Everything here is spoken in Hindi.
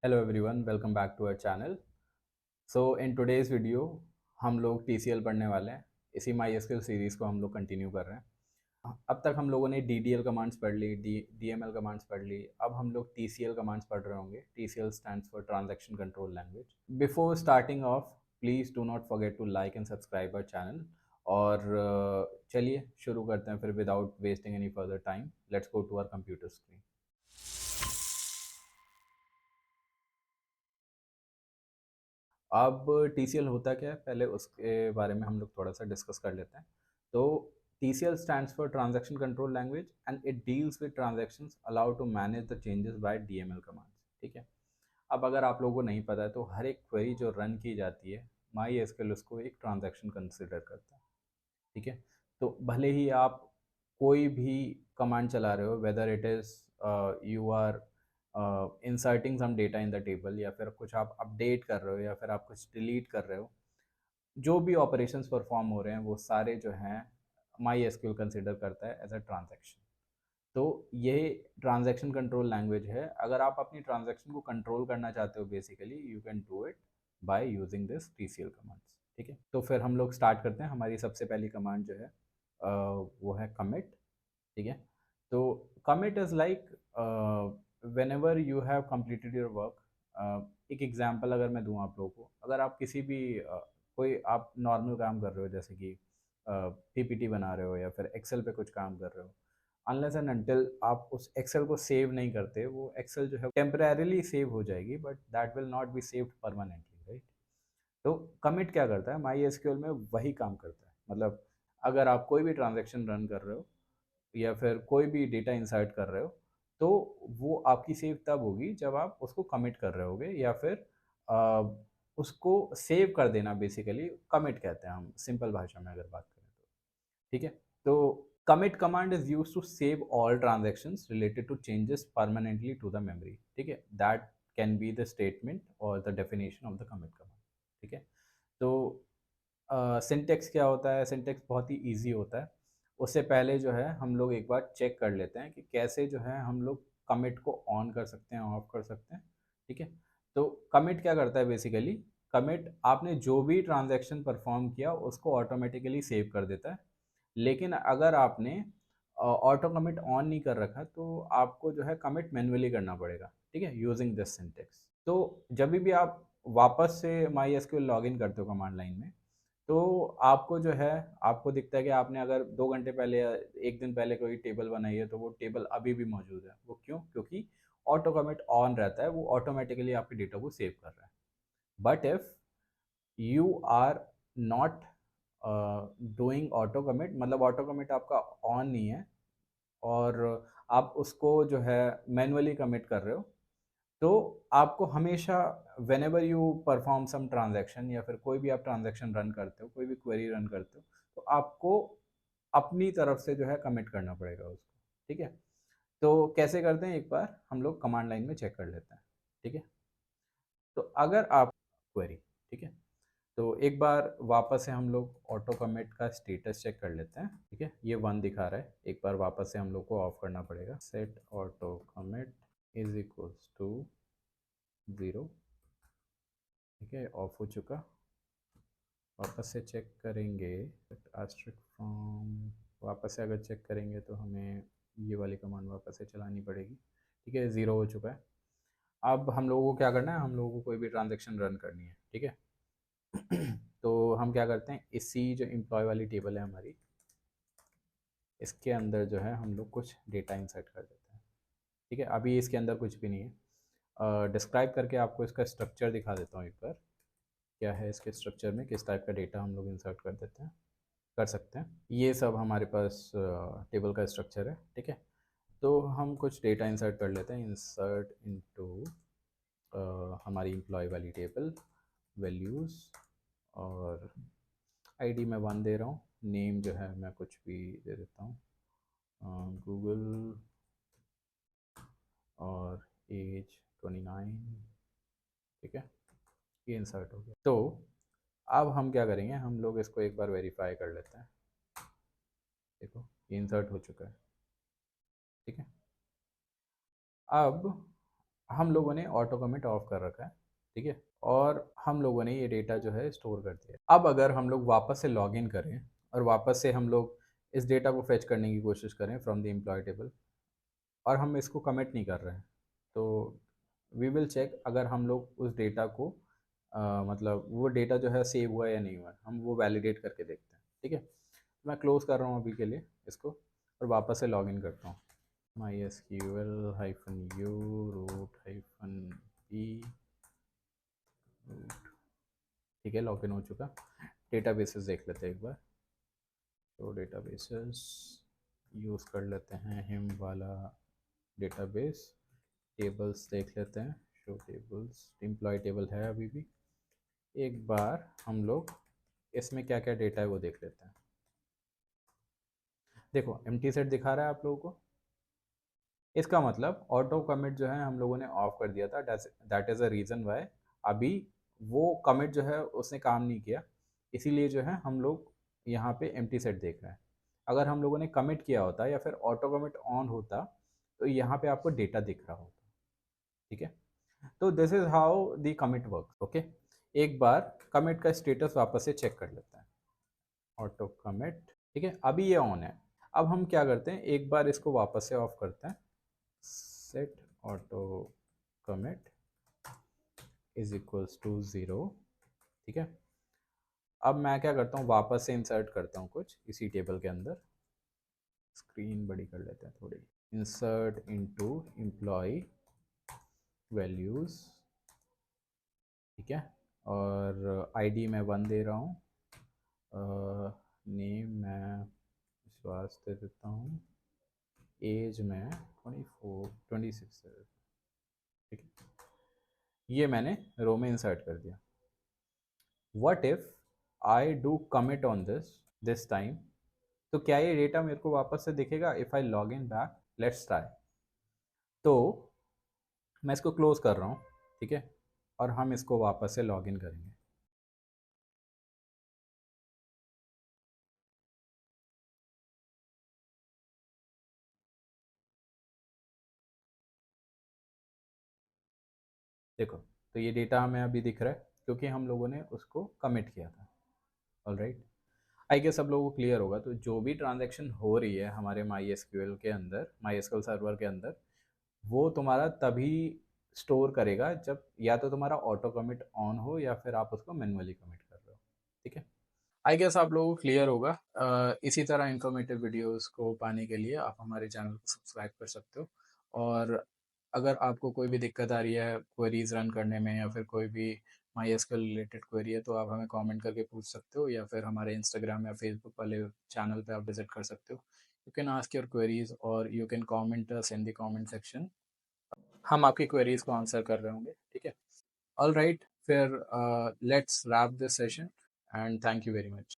Hello everyone, welcome back to our channel. So in today's video हम लोग टीसीएल पढ़ने वाले हैं। इसी माई सीरीज़ को हम लोग कंटिन्यू कर रहे हैं। अब तक हम लोगों ने डीडीएल कमांड्स पढ़ ली, डीएमएल कमांड्स पढ़ ली। अब हम लोग टीसीएल कमांड्स पढ़ रहे होंगे। TCL stands for transaction control language. Before starting off, please do not forget to like and subscribe our channel. और चलिए शुरू करते हैं फिर without wasting any further time. Let's go to our computer screen. अब टीसीएल होता क्या है, पहले उसके बारे में हम लोग थोड़ा सा डिस्कस कर लेते हैं। तो TCL stands for transaction control language and it deals with transactions allow to manage the changes by DML commands. ठीक है। अब अगर आप लोगों को नहीं पता है तो हर एक क्वेरी जो रन की जाती है, माई एसक्यूएल उसको एक ट्रांजैक्शन कंसिडर करता है। ठीक है। तो भले ही आप कोई भी कमांड चला रहे हो, whether it is you are inserting some data in the table, या फिर कुछ आप अपडेट कर रहे हो, या फिर आप कुछ डिलीट कर रहे हो, जो भी ऑपरेशंस परफॉर्म हो रहे हैं वो सारे जो हैं माई एसक्यूएल कंसिडर करता है एज अ ट्रांजैक्शन। तो ये ट्रांजैक्शन कंट्रोल लैंग्वेज है। अगर आप अपनी ट्रांजैक्शन को कंट्रोल करना चाहते हो, basically you can do it by using this TCL commands. ठीक है। तो फिर हम लोग स्टार्ट करते हैं। हमारी सबसे पहली कमांड जो है वो है कमिट। ठीक है। तो commit is like when ever you have completed your work. एक एग्जाम्पल अगर मैं दूँ आप लोगों को, अगर आप किसी भी कोई आप नॉर्मल काम कर रहे हो, जैसे कि पीपीटी बना रहे हो या फिर एक्सेल पे कुछ काम कर रहे हो, अनलेस एंड अनटिल आप उस एक्सेल को सेव नहीं करते, वो एक्सेल जो है टेम्परेरीली सेव हो जाएगी, but that will not be saved permanently, right. तो कमिट क्या करता है, माई एसक्यूएल में वही काम करता है। मतलब अगर आप कोई भी ट्रांजेक्शन रन कर रहे हो या फिर कोई भी डेटा इंसर्ट कर रहे हो, तो वो आपकी सेव तब होगी जब आप उसको कमिट कर रहे होगे, या फिर आ, उसको सेव कर देना, बेसिकली कमिट कहते हैं हम सिंपल भाषा में अगर बात करें तो। ठीक है। तो commit command is used to save all transactions related to changes permanently to the memory। ठीक है। that can be the statement or the definition of the commit command। ठीक है। तो सिंटेक्स क्या होता है, सिंटेक्स बहुत ही इजी होता है। उससे पहले जो है हम लोग एक बार चेक कर लेते हैं कि कैसे जो है हम लोग कमिट को ऑन कर सकते हैं, ऑफ कर सकते हैं। ठीक है। तो कमिट क्या करता है, बेसिकली कमिट आपने जो भी ट्रांजैक्शन परफॉर्म किया उसको ऑटोमेटिकली सेव कर देता है। लेकिन अगर आपने ऑटो कमिट ऑन नहीं कर रखा तो आपको जो है कमिट मैन्युअली करना पड़ेगा। ठीक है, यूजिंग दिस सिंटेक्स। तो जब भी आप वापस से माई एसक्यूएल लॉगिन करते हो कमांड लाइन में, तो आपको जो है, आपको दिखता है कि आपने अगर 2 घंटे पहले या 1 दिन पहले कोई टेबल बनाई है तो वो टेबल अभी भी मौजूद है। वो क्यों? क्योंकि ऑटो कमिट ऑन रहता है, वो ऑटोमेटिकली आपके डेटा को सेव कर रहा है। But if you are not doing auto commit, मतलब ऑटो कमिट आपका ऑन नहीं है और आप उसको जो है मैनुअली कमिट कर रहे हो, तो आपको हमेशा whenever you perform some transaction, या फिर कोई भी आप ट्रांजेक्शन रन करते हो, कोई भी क्वेरी रन करते हो, तो आपको अपनी तरफ से जो है कमिट करना पड़ेगा उसको। ठीक है। तो कैसे करते हैं, एक बार हम लोग कमांड लाइन में चेक कर लेते हैं। ठीक है। तो अगर आप क्वेरी, ठीक है, तो एक बार वापस से हम लोग ऑटो कमिट का स्टेटस चेक कर लेते हैं। ठीक है, ये 1 दिखा रहा है। एक बार वापस से हम लोग को ऑफ करना पड़ेगा। Set auto commit is equals to 0। ठीक है, ऑफ हो चुका। वापस से चेक करेंगे आस्ट्रिक फ्रॉम, वापस से अगर चेक करेंगे तो हमें ये वाली कमांड वापस से चलानी पड़ेगी। ठीक है, 0 हो चुका है। अब हम लोगों को क्या करना है, हम लोगों को कोई भी ट्रांजेक्शन रन करनी है। ठीक है। तो हम क्या करते हैं, इसी जो एम्प्लॉय वाली टेबल है हमारी, इसके अंदर जो है हम लोग कुछ डेटा इंसर्ट कर देते हैं। ठीक है, अभी इसके अंदर कुछ भी नहीं है। डिस्क्राइब करके आपको इसका स्ट्रक्चर दिखा देता हूँ एक बार, क्या है इसके स्ट्रक्चर में, किस टाइप का डेटा हम लोग इंसर्ट कर देते हैं, कर सकते हैं। ये सब हमारे पास टेबल का स्ट्रक्चर है। ठीक है। तो हम कुछ डेटा इंसर्ट कर लेते हैं। इंसर्ट इनटू हमारी एम्प्लॉय वाली टेबल, वैल्यूज़, और आईडी मैं 1 दे रहा हूँ। नेम जो है मैं कुछ भी दे देता हूँ, गूगल, और एज 29। ठीक है, ये इंसर्ट हो गया। तो अब हम क्या करेंगे, हम लोग इसको एक बार वेरीफाई कर लेते हैं। देखो, ये इंसर्ट हो चुका है। ठीक है। अब हम लोगों ने ऑटो कमिट ऑफ कर रखा है, ठीक है, और हम लोगों ने ये डेटा जो है स्टोर कर दिया। अब अगर हम लोग वापस से लॉग इन करें और वापस से हम लोग इस डेटा को फेच करने की कोशिश करें फ्रॉम द एम्प्लॉय टेबल, और हम इसको कमिट नहीं कर रहे हैं, तो वी विल चेक अगर हम लोग उस डेटा को मतलब वो डेटा जो है सेव हुआ है या नहीं हुआ है, हम वो वैलिडेट करके देखते हैं, ठीक है। मैं क्लोज कर रहा हूँ अभी के लिए इसको और वापस से लॉग इन करता हूँ। mysql hyphen u root hyphen p root, ठीक है, लॉग इन हो चुका। डेटाबेसेस देख लेते हैं एक बार। तो डेटाबेसेस यूज़ कर लेते हैं हिम वाला डेटाबेस। टेबल्स देख लेते हैं, शो टेबल्स, एम्प्लॉय टेबल है अभी भी। एक बार हम लोग इसमें क्या क्या डेटा है वो देख लेते हैं। देखो एम्प्टी सेट दिखा रहा है आप लोगों को, इसका मतलब ऑटो कमिट जो है हम लोगों ने ऑफ कर दिया था। That is a reason why अभी वो कमिट जो है उसने काम नहीं किया, इसीलिए जो है हम लोग यहाँ पे एम्प्टी सेट देख रहे हैं। अगर हम लोगों ने कमिट किया होता या फिर ऑटो कमिट ऑन होता तो यहाँ पे आपको डेटा दिख रहा होता, ठीक है। तो this is how the commit work, okay. एक बार कमिट का स्टेटस वापस से चेक कर लेते हैं। ऑटो कमिट, ठीक है, अभी ये ऑन है। अब हम क्या करते हैं, एक बार इसको वापस से ऑफ करते हैं। Set auto commit is equals to 0, ठीक है। अब मैं क्या करता हूँ, वापस से इंसर्ट करता हूँ कुछ इसी टेबल के अंदर। स्क्रीन बड़ी कर लेते हैं थोड़ी। इंसर्ट इनटू एम्प्लॉय वैल्यूज़, ठीक है, और आईडी मैं 1 दे रहा हूँ, नेम मैं विश्वास दे देता हूँ, एज में 26 है, ठीक है। ये मैंने रो में इंसर्ट कर दिया। What if I do commit on this time, तो क्या ये डेटा मेरे को वापस से दिखेगा if I log in back? Let's try. तो मैं इसको क्लोज कर रहा हूँ, ठीक है, और हम इसको वापस से लॉग इन करेंगे। देखो, तो ये डेटा हमें अभी दिख रहा है क्योंकि हम लोगों ने उसको कमिट किया था। ऑल राइट, आई गेस सब लोगों को क्लियर होगा। तो जो भी ट्रांजैक्शन हो रही है हमारे माई एसक्यूएल के अंदर, माई एसक्यूएल सर्वर के अंदर, वो तुम्हारा तभी स्टोर करेगा जब या तो तुम्हारा ऑटो कमिट ऑन हो या फिर आप उसको मैनुअली कमिट कर रहे हो, ठीक है। आई गेस आप लोगों को क्लियर होगा। इसी तरह इंफॉर्मेटिव वीडियोस को पाने के लिए आप हमारे चैनल को सब्सक्राइब कर सकते हो। और अगर आपको कोई भी दिक्कत आ रही है क्वेरीज रन करने में या फिर कोई भी माई एसक्यूएल रिलेटेड क्वेरी है, तो आप हमें कमेंट करके पूछ सकते हो, या फिर हमारे इंस्टाग्राम या फेसबुक वाले चैनल पे आप विजिट कर सकते हो। You can ask your queries और you can comment us in the comment section. हम आपकी क्वेरीज को आंसर कर रहे होंगे, ठीक है। ऑल राइट, फिर let's wrap this session and thank you very much.